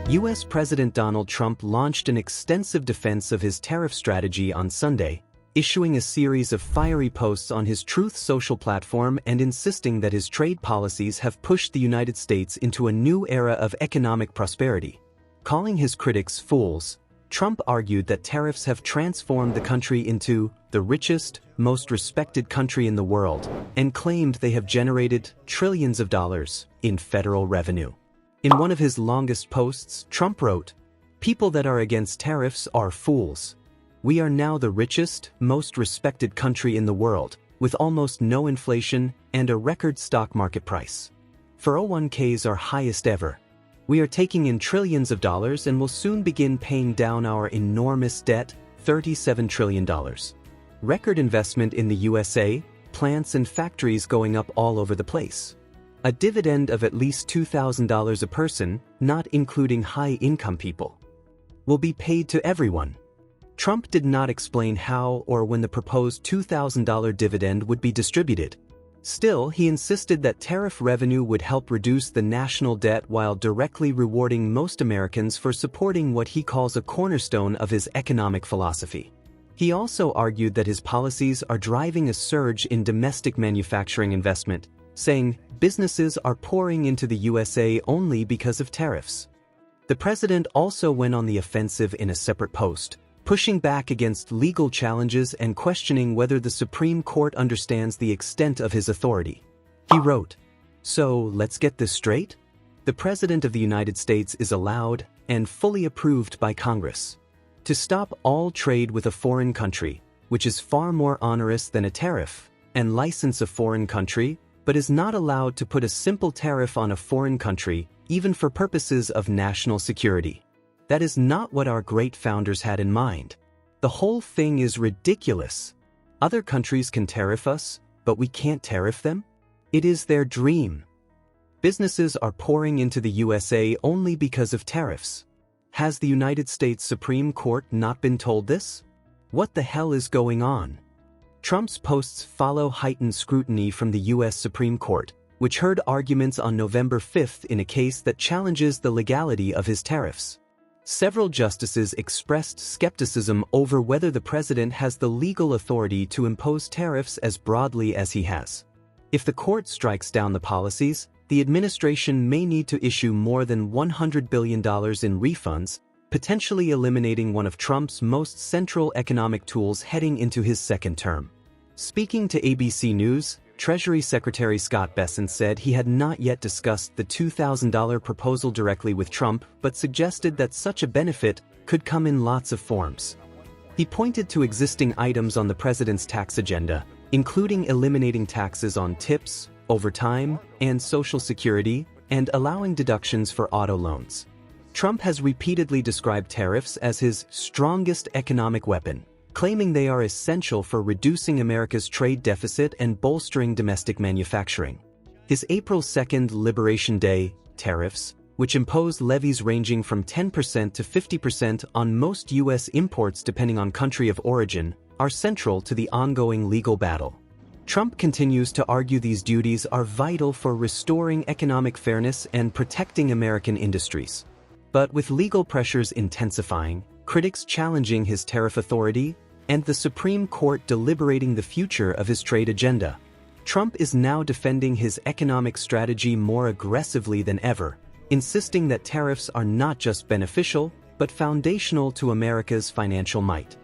U.S. President Donald Trump launched an extensive defense of his tariff strategy on Sunday, issuing a series of fiery posts on his Truth Social platform and insisting that his trade policies have pushed the United States into a new era of economic prosperity. Calling his critics fools, Trump argued that tariffs have transformed the country into the richest, most respected country in the world, and claimed they have generated trillions of dollars in federal revenue. In one of his longest posts, Trump wrote, "People that are against tariffs are fools. We are now the richest, most respected country in the world, with almost no inflation and a record stock market price. 401ks are highest ever. We are taking in trillions of dollars and will soon begin paying down our enormous debt, $37 trillion. Record investment in the USA, plants and factories going up all over the place. A dividend of at least $2,000 a person, not including high-income people, will be paid to everyone." Trump did not explain how or when the proposed $2,000 dividend would be distributed. Still, he insisted that tariff revenue would help reduce the national debt while directly rewarding most Americans for supporting what he calls a cornerstone of his economic philosophy. He also argued that his policies are driving a surge in domestic manufacturing investment, saying businesses are pouring into the USA only because of tariffs. The president also went on the offensive in a separate post, pushing back against legal challenges and questioning whether the Supreme Court understands the extent of his authority. He wrote, "So, let's get this straight? The President of the United States is allowed and fully approved by Congress to stop all trade with a foreign country, which is far more onerous than a tariff, and license a foreign country, but is not allowed to put a simple tariff on a foreign country, even for purposes of national security. That is not what our great founders had in mind. The whole thing is ridiculous. Other countries can tariff us, but we can't tariff them? It is their dream. Businesses are pouring into the USA only because of tariffs. Has the United States Supreme Court not been told this? What the hell is going on?" Trump's posts follow heightened scrutiny from the U.S. Supreme Court, which heard arguments on November 5 in a case that challenges the legality of his tariffs. Several justices expressed skepticism over whether the president has the legal authority to impose tariffs as broadly as he has. If the court strikes down the policies, the administration may need to issue more than $100 billion in refunds, potentially eliminating one of Trump's most central economic tools heading into his second term. Speaking to ABC News, Treasury Secretary Scott Bessent said he had not yet discussed the $2,000 proposal directly with Trump, but suggested that such a benefit could come in lots of forms. He pointed to existing items on the president's tax agenda, including eliminating taxes on tips, overtime, and Social Security, and allowing deductions for auto loans. Trump has repeatedly described tariffs as his strongest economic weapon, claiming they are essential for reducing America's trade deficit and bolstering domestic manufacturing. His April 2nd Liberation Day tariffs, which impose levies ranging from 10% to 50% on most U.S. imports depending on country of origin, are central to the ongoing legal battle. Trump continues to argue these duties are vital for restoring economic fairness and protecting American industries. But with legal pressures intensifying, critics challenging his tariff authority, and the Supreme Court deliberating the future of his trade agenda, Trump is now defending his economic strategy more aggressively than ever, insisting that tariffs are not just beneficial, but foundational to America's financial might.